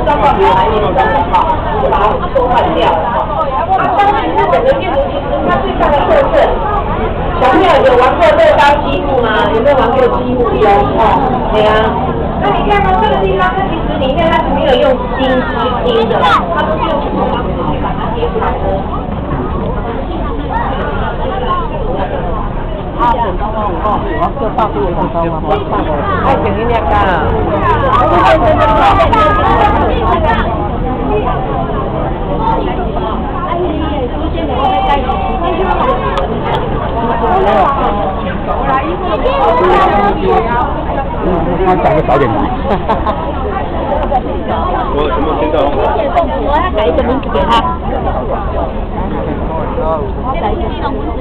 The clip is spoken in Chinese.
状况比蛮严重的哈，就把它破坏掉了哈。但是日本的建筑其实它最大的特色，小朋友有玩过乐高积木吗？有没有玩过积木？有哦，对啊。那你看到这个地方，它其实里面它是没有用钉去钉的，它都是用什么方式去把它钉出来的？啊，很高啊！我做大都很高啊，爱情一两个。他讲的早点来。我有没有听到？我要改一个名字给他。改一个名字。